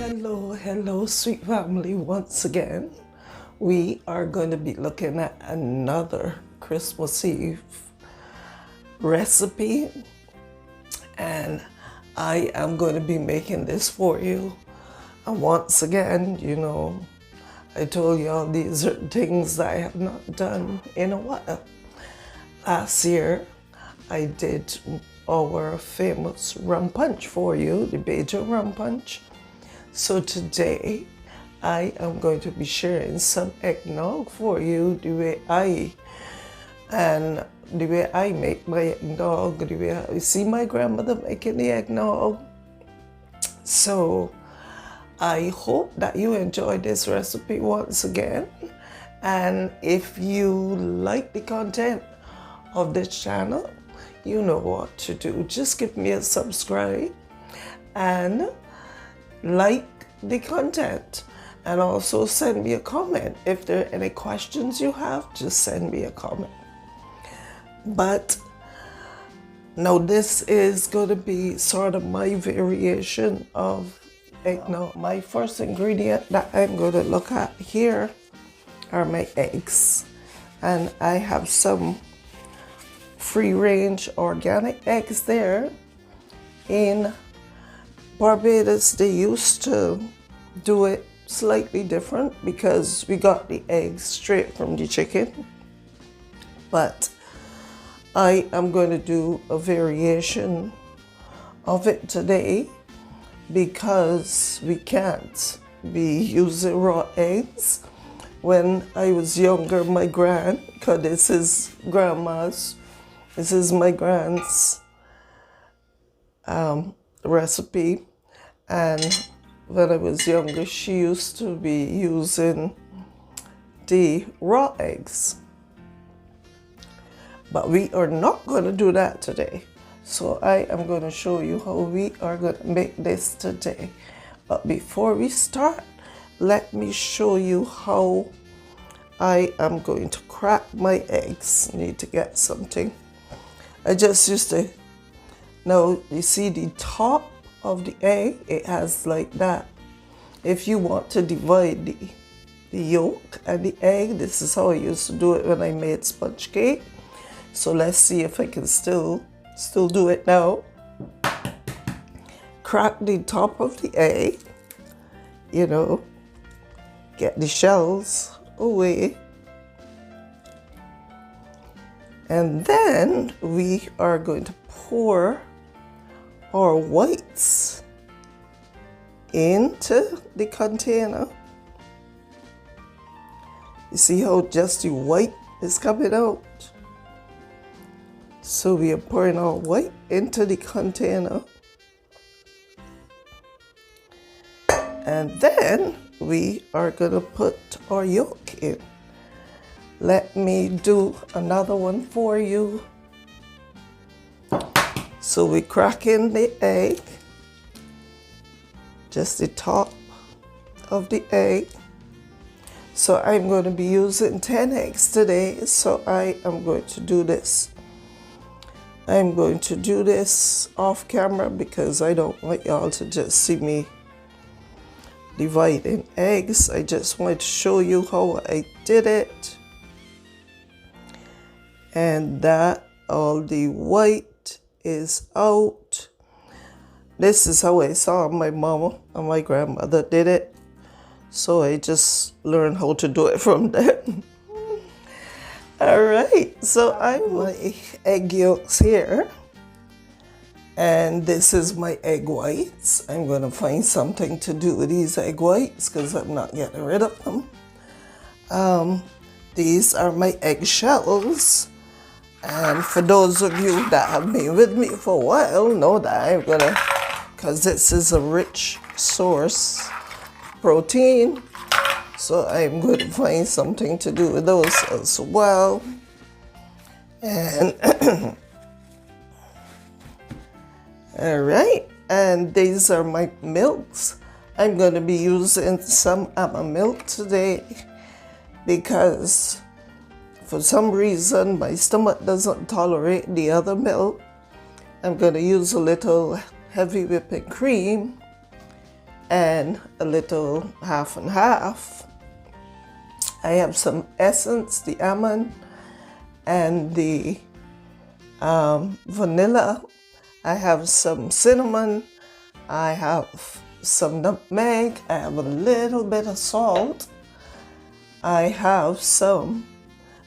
Hello, sweet family. Once again, we are going to be looking at another Christmas Eve recipe, and I am going to be making this for you. And once again, I told y'all these are things that I have not done in a while. Last year, I did our famous rum punch for you, the Bajan rum punch. So today, I am going to be sharing some eggnog for you, the way I make my eggnog, the way I see my grandmother making the eggnog. So I hope that you enjoy this recipe once again. And if you like the content of this channel, you know what to do. Just give me a subscribe and like the content, and also send me a comment. If there are any questions you have, just send me a comment. But now this is going to be sort of my variation of eggnog. My first ingredient that I'm going to look at here are my eggs, and I have some free-range organic eggs there. In Barbados, they used to do it slightly different because we got the eggs straight from the chicken. But I am going to do a variation of it today because we can't be using raw eggs. When I was younger, my because this is my grand's recipe, and when I was younger, she used to be using the raw eggs. But we are not going to do that today. So I am going to show you how we are going to make this today. But before we start, let me show you how I am going to crack my eggs. Need to get something. I just used to, now you see the top of the egg, it has like that. If you want to divide the yolk and the egg, this is how I used to do it when I made sponge cake. So let's see if I can still do it now. Crack the top of the egg, get the shells away. And then we are going to pour our whites into the container. You see how just the white is coming out? So we are pouring our white into the container. And then we are going to put our yolk in. Let me do another one for you. So we crack in the egg, just the top of the egg. So I'm going to be using 10 eggs today, so I am going to do this. I'm going to do this off camera because I don't want y'all to just see me dividing eggs. I just want to show you how I did it. And that all the white is out. This is how I saw my mama and my grandmother did it. So I just learned how to do it from them. All right, so I have my egg yolks here. And this is my egg whites. I'm going to find something to do with these egg whites because I'm not getting rid of them. These are my egg shells. And for those of you that have been with me for a while, know that I'm gonna, because this is a rich source of protein, so I'm going to find something to do with those as well. And all right, and these are my milks. I'm going to be using some almond milk today because for some reason, my stomach doesn't tolerate the other milk. I'm going to use a little heavy whipping cream and a little half and half. I have some essence, the almond, and the vanilla. I have some cinnamon. I have some nutmeg. I have a little bit of salt. I have some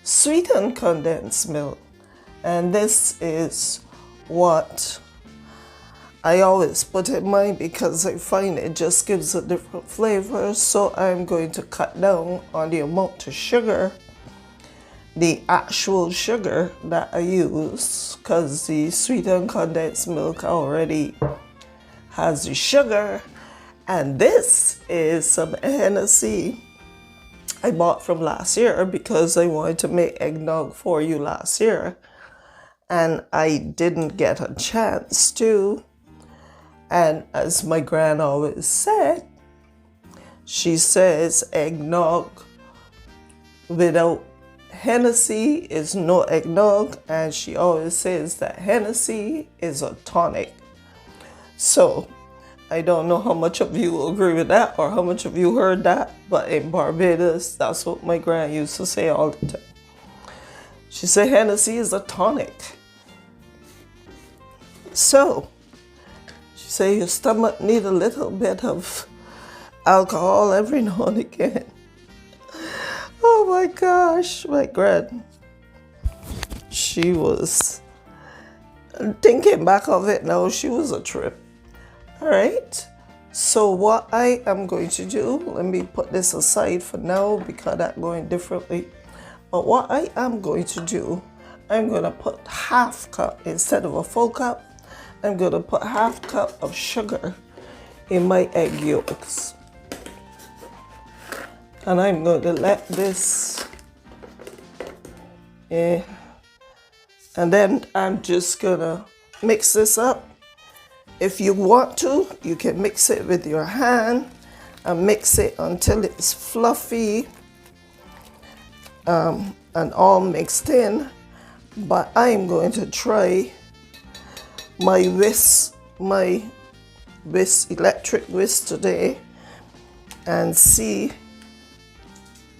sweetened condensed milk. And this is what I always put in mine because I find it just gives a different flavor. So I'm going to cut down on the amount of sugar, the actual sugar that I use, because the sweetened condensed milk already has the sugar. And this is some Hennessy I bought from last year because I wanted to make eggnog for you last year. And I didn't get a chance to. And as my gran always said, she says eggnog without Hennessy is no eggnog. And she always says that Hennessy is a tonic. So I don't know how much of you will agree with that or how much of you heard that. But in Barbados, that's what my gran used to say all the time. She said Hennessy is a tonic. So, she said your stomach need a little bit of alcohol every now and again. Oh my gosh, my gran. She was, thinking back of it now, she was a trip. All right. So what I am going to do, let me put this aside for now because that's going differently. But what I am going to do, I'm going to put half cup instead of a full cup. I'm going to put half cup of sugar in my egg yolks. And I'm going to let this, and then I'm just going to mix this up. If you want to, you can mix it with your hand and mix it until it's fluffy and all mixed in. But I'm going to try my electric whisk today and see.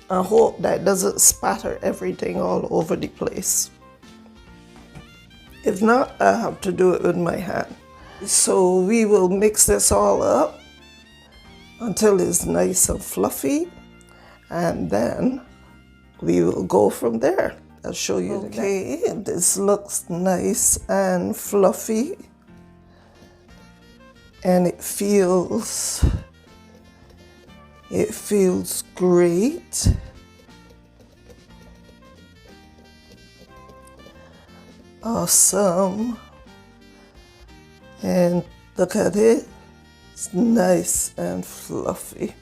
I hope that doesn't spatter everything all over the place. If not, I have to do it with my hand. So we will mix this all up until it's nice and fluffy, and then we will go from there. I'll show you. Okay, this looks nice and fluffy, and it feels great. Awesome. And look at it, it's nice and fluffy.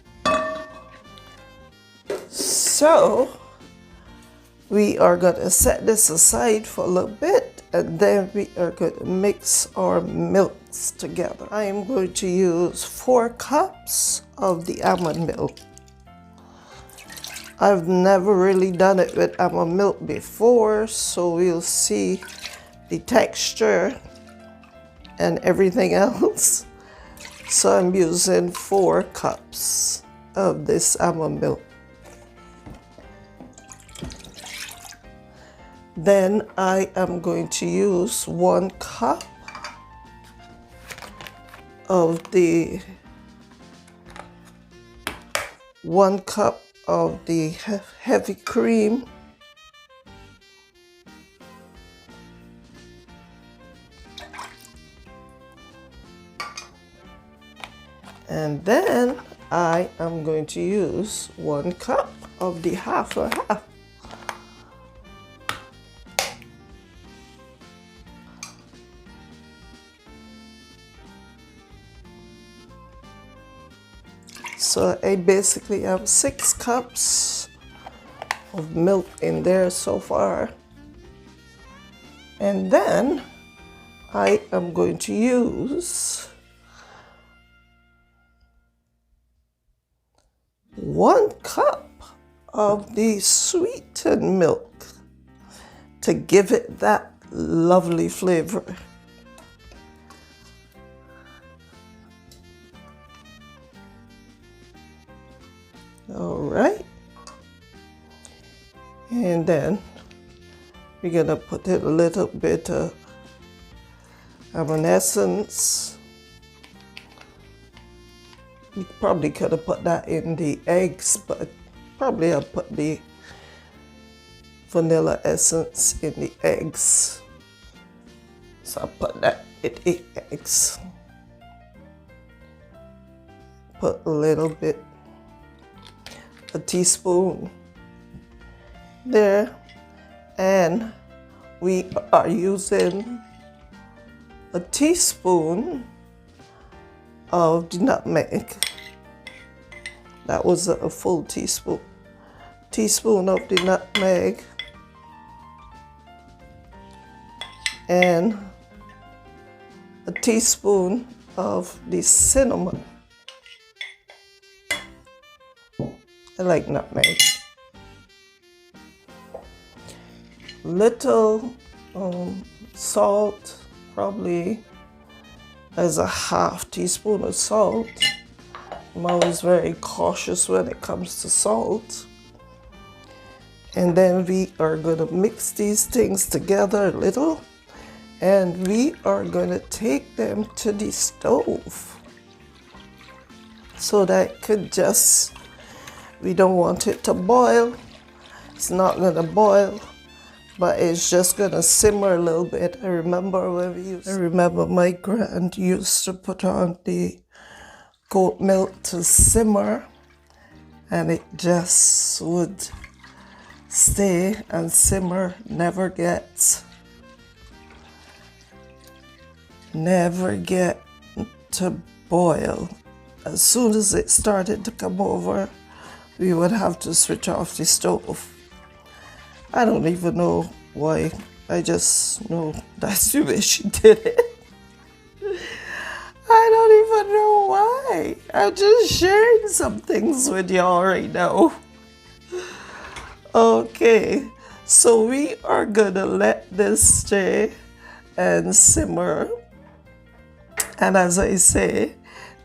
So we are going to set this aside for a little bit, and then we are going to mix our milks together. I am going to use 4 cups of the almond milk. I've never really done it with almond milk before, so we'll see the texture and everything else. So I'm using 4 cups of this almond milk. Then I am going to use 1 cup of the heavy cream. And then I am going to use 1 cup of the half and half. So I basically have 6 cups of milk in there so far. And then I am going to use 1 cup of the sweetened milk to give it that lovely flavor. All right. And then we're gonna put in a little bit of essence. You probably could have put that in the eggs, but probably I'll put the vanilla essence in the eggs. So I'll put that in the eggs. Put a little bit, a teaspoon there, and we are using a teaspoon of the nutmeg. That was a full teaspoon. Teaspoon of the nutmeg and a teaspoon of the cinnamon. I like nutmeg. Little salt, probably as a half teaspoon of salt. I'm always very cautious when it comes to salt. And then we are going to mix these things together a little, and we are going to take them to the stove so that it could just, we don't want it to boil. It's not going to boil, but it's just going to simmer a little bit. I remember my grand used to put on the goat milk to simmer, and it just would stay and simmer, never get to boil. As soon as it started to come over, we would have to switch off the stove. I don't even know why. I just know that's the way she did it. I don't even know why. I'm just sharing some things with y'all right now. Okay, so we are gonna let this stay and simmer. And as I say,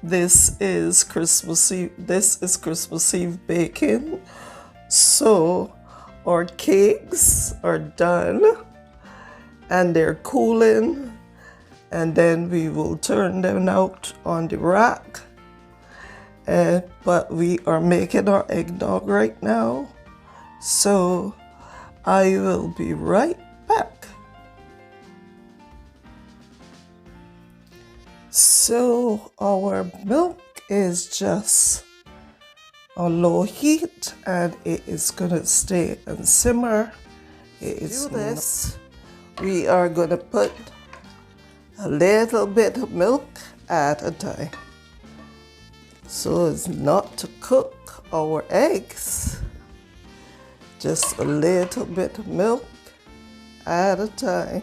this is Christmas Eve baking. So our cakes are done and they're cooling, and then we will turn them out on the rack. But we are making our eggnog right now. So I will be right back. So our milk is just on low heat and it is gonna stay and simmer. We are gonna put a little bit of milk at a time, so as not to cook our eggs. Just a little bit of milk at a time.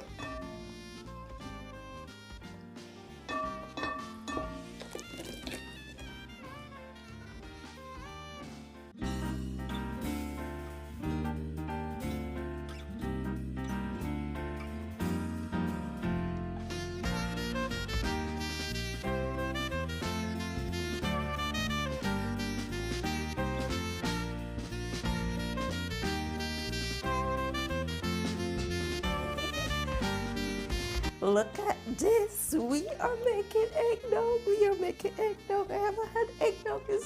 Look at this. We are making eggnog. I haven't had eggnog in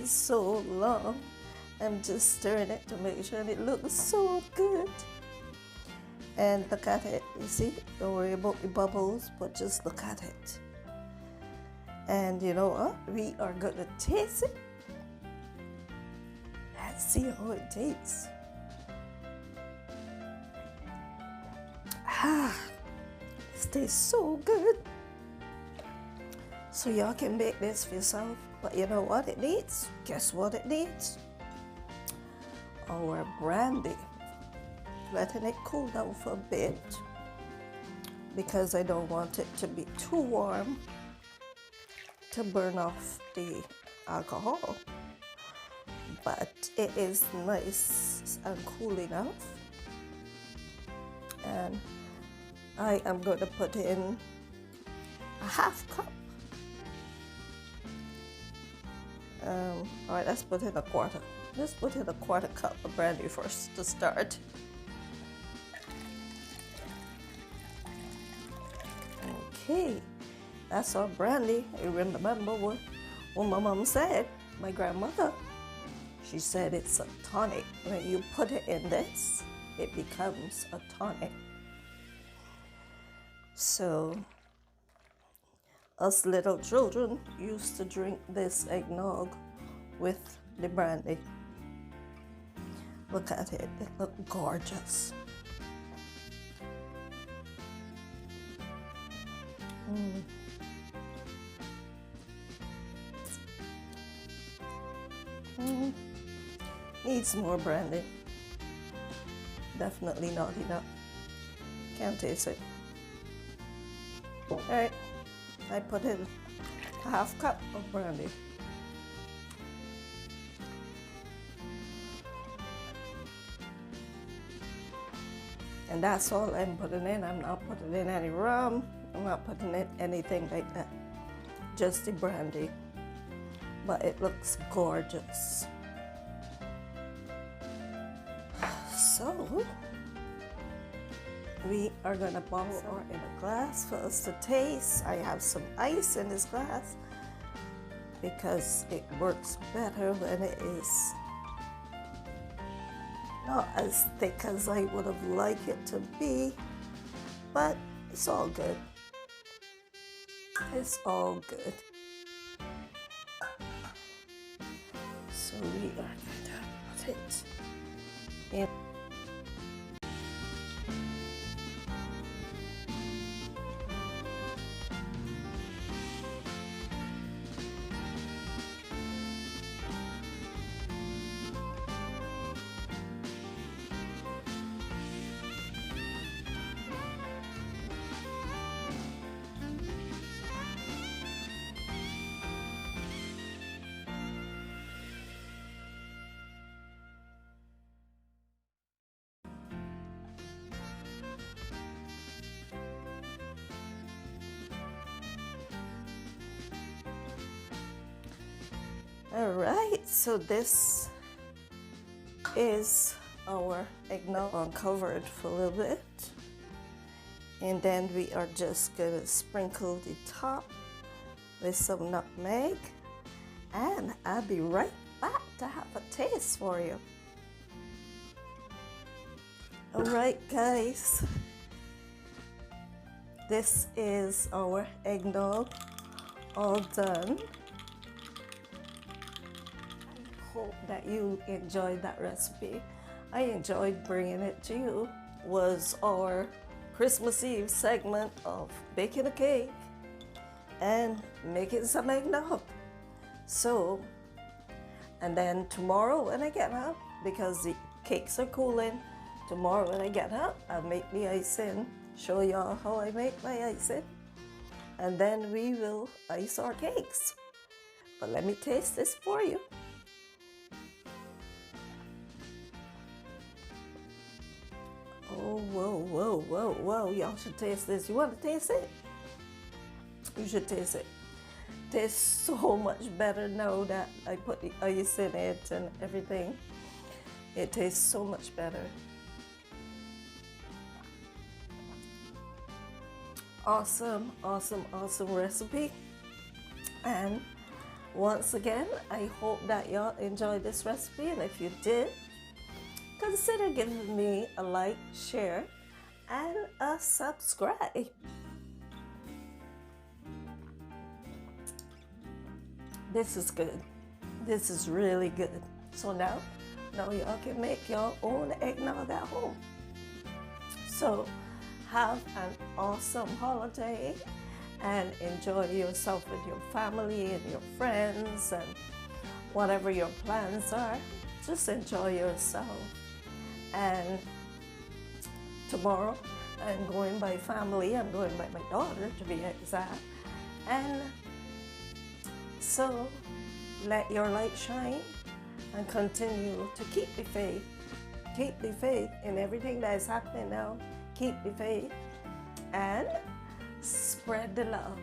so long. I'm just stirring it to make sure it looks so good. And look at it. You see? Don't worry about the bubbles, but just look at it. And you know what? We are going to taste it. Let's see how it tastes. This tastes so good. So y'all can make this for yourself. But you know what it needs? Guess what it needs? Our brandy. Letting it cool down for a bit, because I don't want it to be too warm to burn off the alcohol. But it is nice and cool enough. And I am going to put in a half cup All right, let's put in a quarter. Let's put in a quarter cup of brandy first to start. Okay, that's our brandy. You remember what my mom said, my grandmother? She said it's a tonic. When you put it in this, it becomes a tonic. So, us little children used to drink this eggnog with the brandy. Look at it, it looks gorgeous. Needs more brandy. Definitely not enough. Can't taste it. All right, I put in a half cup of brandy. And that's all I'm putting in. I'm not putting in any rum. I'm not putting in anything like that. Just the brandy. But it looks gorgeous. So, we are gonna pour in a glass for us to taste. I have some ice in this glass because it works better when it is not as thick as I would have liked it to be, but it's all good. It's all good. So we are going to put it in. All right, so this is our eggnog uncovered for a little bit. And then we are just gonna sprinkle the top with some nutmeg. And I'll be right back to have a taste for you. All right, guys. This is our eggnog all done. Hope that you enjoyed that recipe. I enjoyed bringing it to you. Was our Christmas Eve segment of baking a cake and making some eggnog. So, and then tomorrow when I get up, because the cakes are cooling, tomorrow when I get up, I'll make the icing, show y'all how I make my icing, and then we will ice our cakes. But let me taste this for you. Oh, whoa, whoa, whoa, whoa. Y'all should taste this. You want to taste it? You should taste it. Tastes so much better now that I put the ice in it and everything. It tastes so much better. Awesome, awesome, awesome recipe. And once again, I hope that y'all enjoyed this recipe. And if you did, consider giving me a like, share, and a subscribe. This is good. This is really good. So now y'all can make your own eggnog at home. So have an awesome holiday and enjoy yourself with your family and your friends and whatever your plans are. Just enjoy yourself. And tomorrow I'm going by family. I'm going by my daughter to be exact. And so let your light shine and continue to keep the faith. Keep the faith in everything that is happening now. Keep the faith and spread the love.